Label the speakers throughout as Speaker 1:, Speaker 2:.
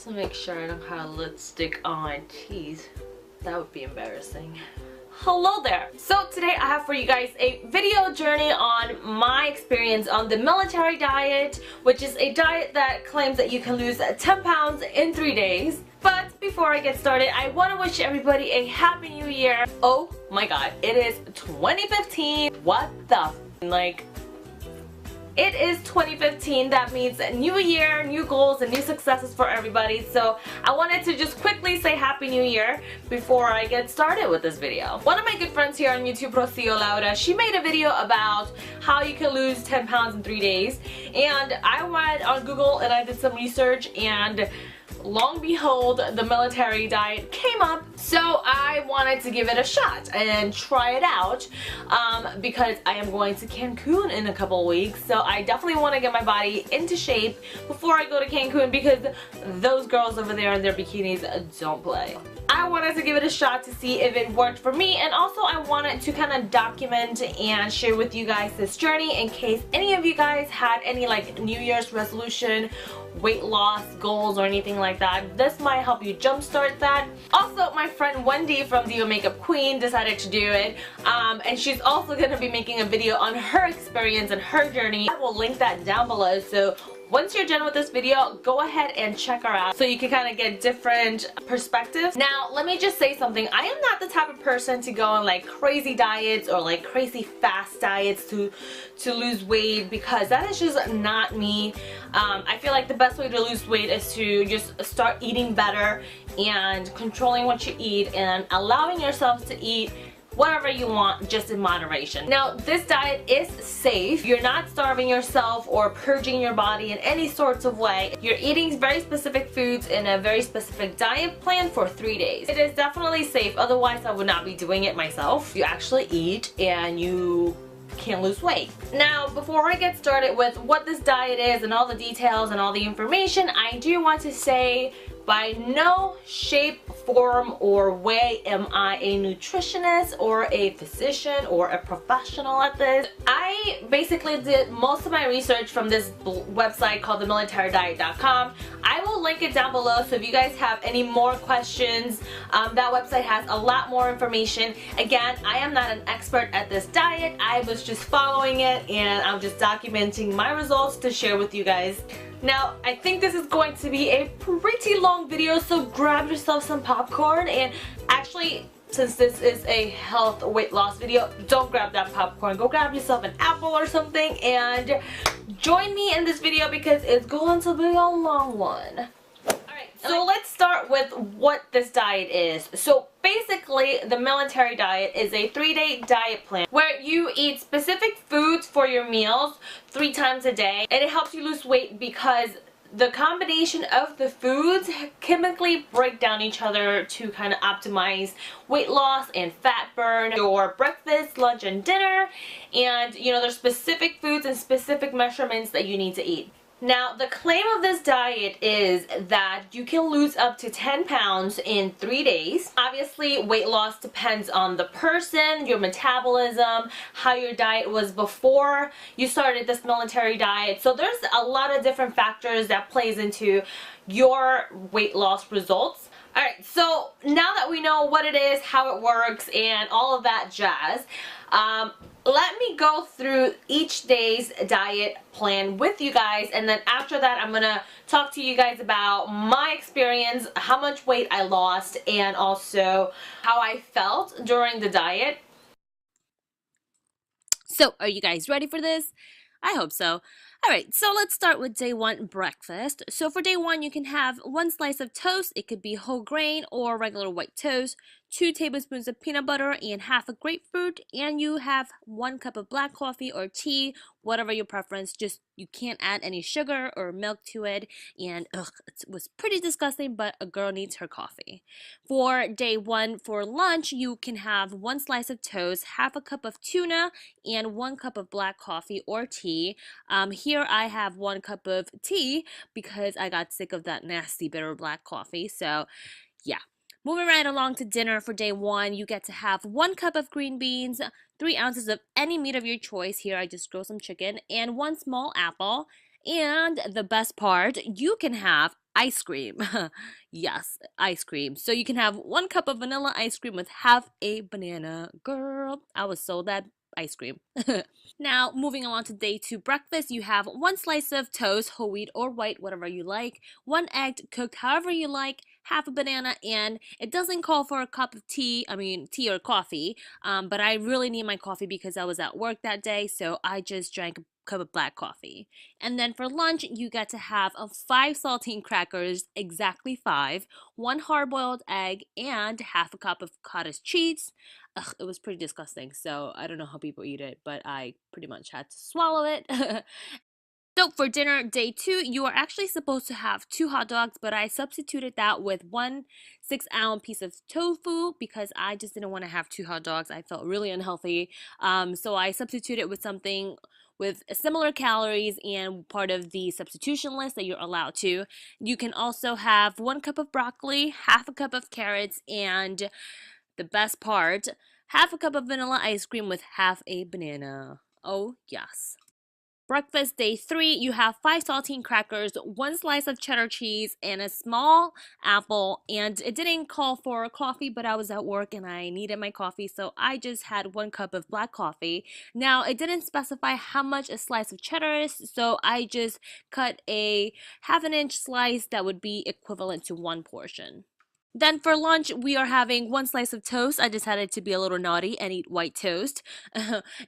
Speaker 1: to make sure I don't have lipstick on my teeth. That would be embarrassing. Hello there! So today I have for you guys a video journey on my experience on the military diet, which is a diet that claims that you can lose 10 pounds in 3 days. But before I get started, I want to wish everybody a happy new year. Oh my god, it is 2015. What the like? It is 2015. That means a new year, new goals, and new successes for everybody. So I wanted to just quickly say Happy New Year before I get started with this video. One of my good friends here on YouTube, Rocio Laura, she made a video about how you can lose 10 pounds in 3 days. And I went on Google and I did some research, and long behold, the military diet came up, so I wanted to give it a shot and try it out because I am going to Cancun in a couple weeks, so I definitely want to get my body into shape before I go to Cancun because those girls over there in their bikinis don't play. I wanted to give it a shot to see if it worked for me, and also I wanted to kind of document and share with you guys this journey in case any of you guys had any like New Year's resolution, weight loss goals, or anything like that. This might help you jumpstart that. Also, my friend Wendy from the Makeup Queen decided to do it, and she's also going to be making a video on her experience and her journey. I will link that down below, so once you're done with this video, go ahead and check her out so you can kind of get different perspectives. Now, let me just say something. I am not the type of person to go on like crazy diets or like crazy fast diets to lose weight, because that is just not me. I feel like the best way to lose weight is to just start eating better and controlling what you eat and allowing yourself to eat whatever you want, just in moderation. Now, this diet is safe. You're not starving yourself or purging your body in any sorts of way. You're eating very specific foods in a very specific diet plan for 3 days. It is definitely safe, otherwise I would not be doing it myself. You actually eat and you can't lose weight. Now, before I get started with what this diet is and all the details and all the information, I do want to say by no shape, form, or way am I a nutritionist or a physician or a professional at this. I basically did most of my research from this website called themilitarydiet.com. I will link it down below, so if you guys have any more questions, that website has a lot more information. Again, I am not an expert at this diet. I was just following it, and I'm just documenting my results to share with you guys. Now, I think this is going to be a pretty long video, so grab yourself some popcorn, and actually, since this is a health weight loss video, don't grab that popcorn. Go grab yourself an apple or something and join me in this video because it's going to be a long one. So let's start with what this diet is. So basically, the military diet is a 3-day diet plan where you eat specific foods for your meals 3 times a day, and it helps you lose weight because the combination of the foods chemically break down each other to kind of optimize weight loss and fat burn. Your breakfast, lunch, and dinner, and you know, there's specific foods and specific measurements that you need to eat. Now, the claim of this diet is that you can lose up to 10 pounds in 3 days. Obviously, weight loss depends on the person, your metabolism, how your diet was before you started this military diet. So there's a lot of different factors that plays into your weight loss results. Alright, so now that we know what it is, how it works, and all of that jazz, let me go through each day's diet plan with you guys, and then after that I'm going to talk to you guys about my experience, how much weight I lost, and also how I felt during the diet.
Speaker 2: So, are you guys ready for this? I hope so. Alright, so let's start with day 1, breakfast. So for day 1, you can have 1 slice of toast. It could be whole grain or regular white toast, 2 tablespoons of peanut butter, and half a grapefruit, and you have 1 cup of black coffee or tea, whatever your preference. Just, you can't add any sugar or milk to it, and it was pretty disgusting, but a girl needs her coffee. For day 1, for lunch, you can have 1 slice of toast, half a cup of tuna, and 1 cup of black coffee or tea. Here I have 1 cup of tea because I got sick of that nasty bitter black coffee, so yeah. Moving right along to dinner for day 1, you get to have 1 cup of green beans, 3 ounces of any meat of your choice. Here I just grilled some chicken, and 1 small apple. And the best part, you can have ice cream. Yes, ice cream. So you can have 1 cup of vanilla ice cream with half a banana. Girl, I was sold that ice cream. Now, moving along to day 2 breakfast, you have 1 slice of toast, whole wheat or white, whatever you like, 1 egg cooked however you like, half a banana, and it doesn't call for a cup of tea, tea or coffee, but I really need my coffee because I was at work that day, so I just drank a cup of black coffee. And then for lunch, you get to have 5 saltine crackers, exactly 5, 1 hard-boiled egg, and half a cup of cottage cheese. Ugh, it was pretty disgusting, so I don't know how people eat it, but I pretty much had to swallow it. So for dinner day 2, you are actually supposed to have 2 hot dogs, but I substituted that with 1 6-ounce piece of tofu because I just didn't want to have 2 hot dogs. I felt really unhealthy. So I substituted with something with similar calories and part of the substitution list that you're allowed to. You can also have 1 cup of broccoli, half a cup of carrots, and the best part, half a cup of vanilla ice cream with half a banana. Oh, yes. Breakfast day 3, you have 5 saltine crackers, 1 slice of cheddar cheese, and a small apple. And it didn't call for coffee, but I was at work and I needed my coffee, so I just had 1 cup of black coffee. Now, it didn't specify how much a slice of cheddar is, so I just cut a ½ inch slice that would be equivalent to 1 portion. Then for lunch, we are having 1 slice of toast. I decided to be a little naughty and eat white toast.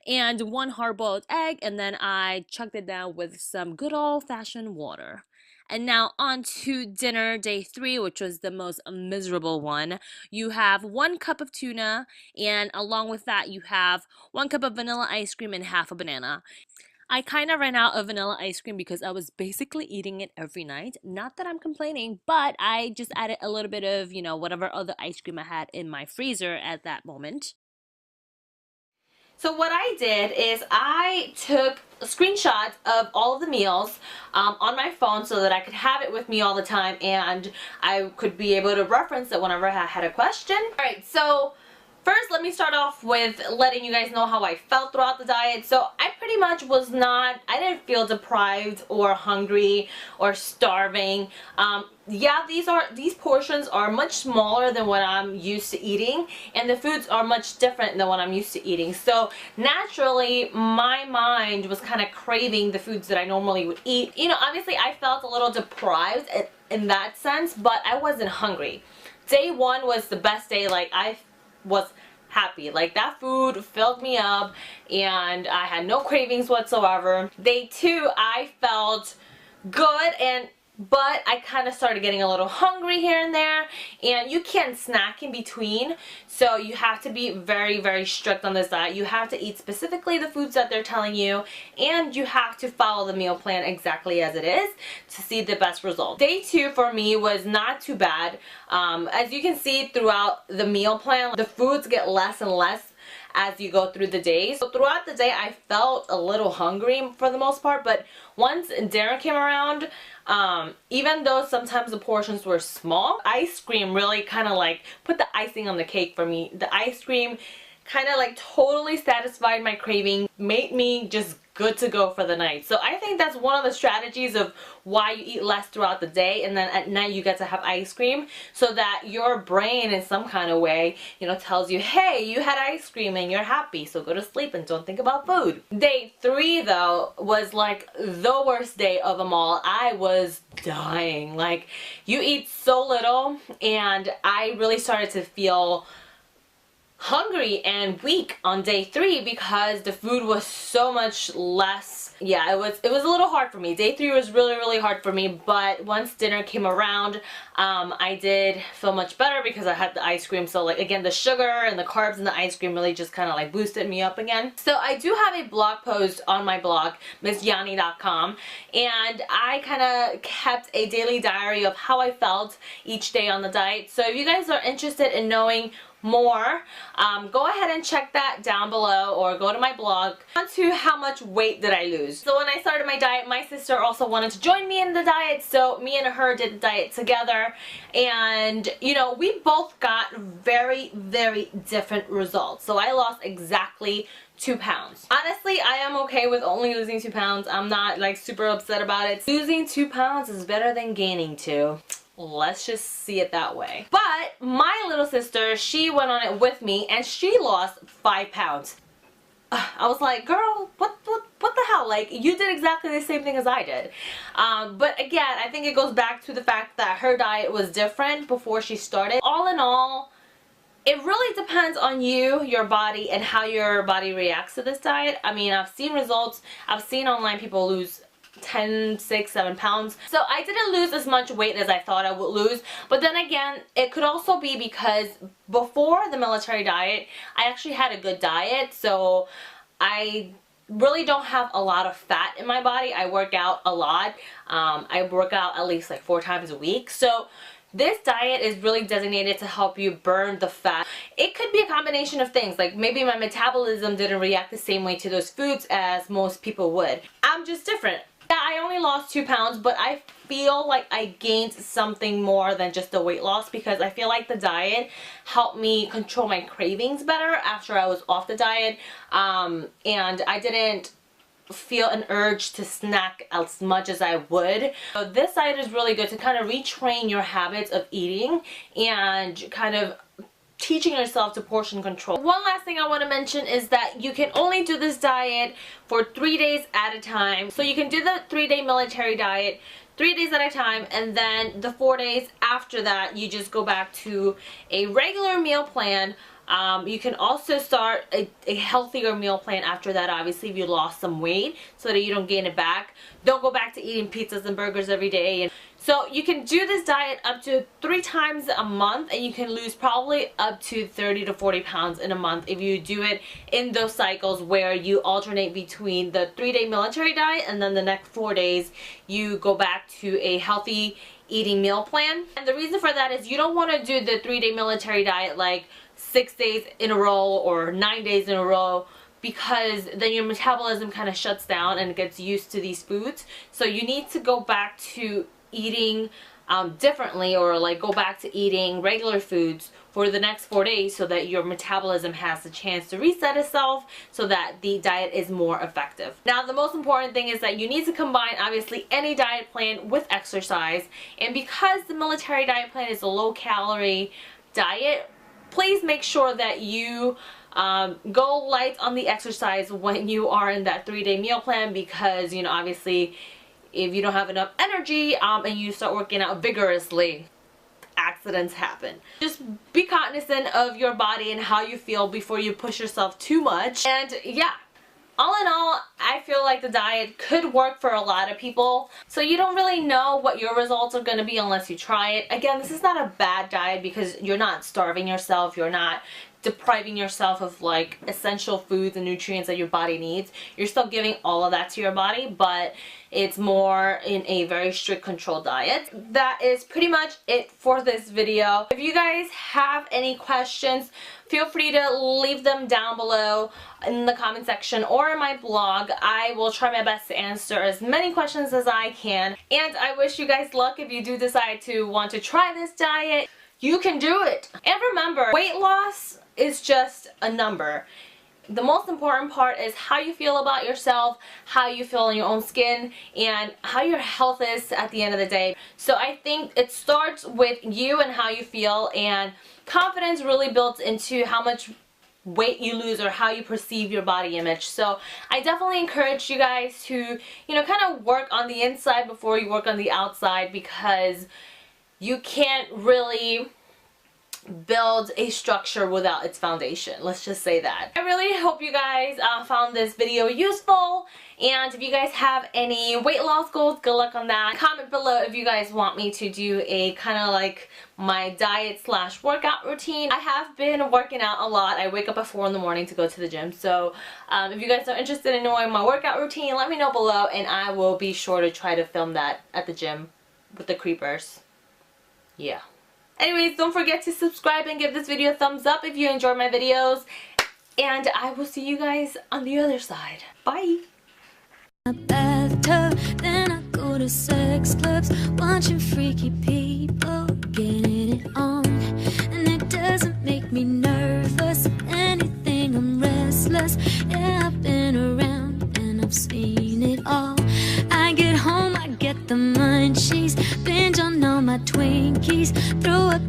Speaker 2: And 1 hard-boiled egg, and then I chucked it down with some good old-fashioned water. And now on to dinner day 3, which was the most miserable one. You have 1 cup of tuna, and along with that, you have 1 cup of vanilla ice cream and half a banana. I kind of ran out of vanilla ice cream because I was basically eating it every night. Not that I'm complaining, but I just added a little bit of, whatever other ice cream I had in my freezer at that moment.
Speaker 1: So what I did is I took screenshots of all of the meals on my phone so that I could have it with me all the time and I could be able to reference it whenever I had a question. Alright, so first let me start off with letting you guys know how I felt throughout the diet. So I pretty much I didn't feel deprived or hungry or starving. Yeah, these portions are much smaller than what I'm used to eating, and the foods are much different than what I'm used to eating. So naturally, my mind was kind of craving the foods that I normally would eat. Obviously I felt a little deprived in that sense, but I wasn't hungry. Day 1 was the best day. Like, I was happy. Like, that food filled me up and I had no cravings whatsoever. Day 2, I felt good, but I kind of started getting a little hungry here and there, and you can't snack in between, so you have to be very, very strict on this diet. You have to eat specifically the foods that they're telling you, and you have to follow the meal plan exactly as it is to see the best result. Day 2 for me was not too bad. As you can see throughout the meal plan, the foods get less and less as you go through the days. So throughout the day I felt a little hungry for the most part, but once dinner came around, even though sometimes the portions were small, ice cream really kind of like put the icing on the cake for me. The ice cream kind of like totally satisfied my craving, made me just good to go for the night. So I think that's one of the strategies of why you eat less throughout the day, and then at night you get to have ice cream so that your brain in some kind of way, tells you, hey, you had ice cream and you're happy, so go to sleep and don't think about food. Day 3 though was like the worst day of them all. I was dying. Like, you eat so little, and I really started to feel hungry and weak on day 3 because the food was so much less. Yeah, it was a little hard for me. Day 3 was really, really hard for me, but once dinner came around, I did feel much better because I had the ice cream. So like, again, the sugar and the carbs and the ice cream really just kind of like boosted me up again. So I do have a blog post on my blog, missyani.com, and I kind of kept a daily diary of how I felt each day on the diet. So if you guys are interested in knowing more, go ahead and check that down below or go to my blog. On to how much weight did I lose. So when I started my diet, my sister also wanted to join me in the diet, so me and her did the diet together, and we both got very, very different results. So I lost exactly 2 pounds. Honestly, I am okay with only losing 2 pounds. I'm not like super upset about it. Losing 2 pounds is better than gaining 2. Let's just see it that way. But my little sister, she went on it with me and she lost 5 pounds. I was like, girl, what the hell? Like, you did exactly the same thing as I did. But again, I think it goes back to the fact that her diet was different before she started. All in all, it really depends on you, your body, and how your body reacts to this diet. I mean, I've seen results. I've seen online people lose 10, 6, 7 pounds. So I didn't lose as much weight as I thought I would lose. But then again, it could also be because before the military diet, I actually had a good diet. So I really don't have a lot of fat in my body. I work out a lot. I work out at least like 4 times a week. So this diet is really designated to help you burn the fat. It could be a combination of things, like maybe my metabolism didn't react the same way to those foods as most people would. I'm just different. Yeah, I only lost 2 pounds, but I feel like I gained something more than just the weight loss because I feel like the diet helped me control my cravings better after I was off the diet, and I didn't feel an urge to snack as much as I would. So this diet is really good to kind of retrain your habits of eating and kind of teaching yourself to portion control. One last thing I want to mention is that you can only do this diet for 3 days at a time. So you can do the 3-day military diet 3 days at a time, and then the 4 days after that you just go back to a regular meal plan. You can also start a healthier meal plan after that, obviously, if you lost some weight, so that you don't gain it back. Don't go back to eating pizzas and burgers every day. So you can do this diet up to 3 times a month, and you can lose probably up to 30 to 40 pounds in a month if you do it in those cycles where you alternate between the 3-day military diet and then the next 4 days you go back to a healthy eating meal plan. And the reason for that is you don't want to do the 3-day military diet like 6 days in a row or 9 days in a row, because then your metabolism kind of shuts down and gets used to these foods. So you need to go back to eating differently, or like go back to eating regular foods for the next 4 days so that your metabolism has the chance to reset itself, so that the diet is more effective. Now, the most important thing is that you need to combine obviously any diet plan with exercise, and because the military diet plan is a low calorie diet, please make sure that you go light on the exercise when you are in that 3-day meal plan, because, you know, obviously if you don't have enough energy and you start working out vigorously, accidents happen. Just be cognizant of your body and how you feel before you push yourself too much. And yeah, all in all, I feel like the diet could work for a lot of people. So you don't really know what your results are going to be unless you try it. Again, this is not a bad diet because you're not starving yourself. You're not depriving yourself of like essential foods and nutrients that your body needs. You're still giving all of that to your body, but it's more in a very strict controlled diet. That is pretty much it for this video. If you guys have any questions, feel free to leave them down below in the comment section or in my blog. I will try my best to answer as many questions as I can. And I wish you guys luck if you do decide to want to try this diet. You can do it. And remember, weight loss is just a number. The most important part is how you feel about yourself, how you feel in your own skin, and how your health is at the end of the day. So I think it starts with you and how you feel, and confidence really builds into how much weight you lose or how you perceive your body image. So I definitely encourage you guys to, you know, kind of work on the inside before you work on the outside, because you can't really build a structure without its foundation. Let's just say that. I really hope you guys found this video useful, and if you guys have any weight loss goals, good luck on that. Comment below if you guys want me to do a kind of like my diet / workout routine. I have been working out a lot. I wake up at 4 in the morning to go to the gym, so if you guys are interested in knowing my workout routine, let me know below and I will be sure to try to film that at the gym with the creepers. Yeah. Anyways, don't forget to subscribe and give this video a thumbs up if you enjoy my videos. And I will see you guys on the other side. Bye!
Speaker 2: Bathtub, then I go to sex clubs, watching freaky people getting it on. And it doesn't make me nervous. If anything, I'm restless. Yeah.
Speaker 3: Twinkies, throw up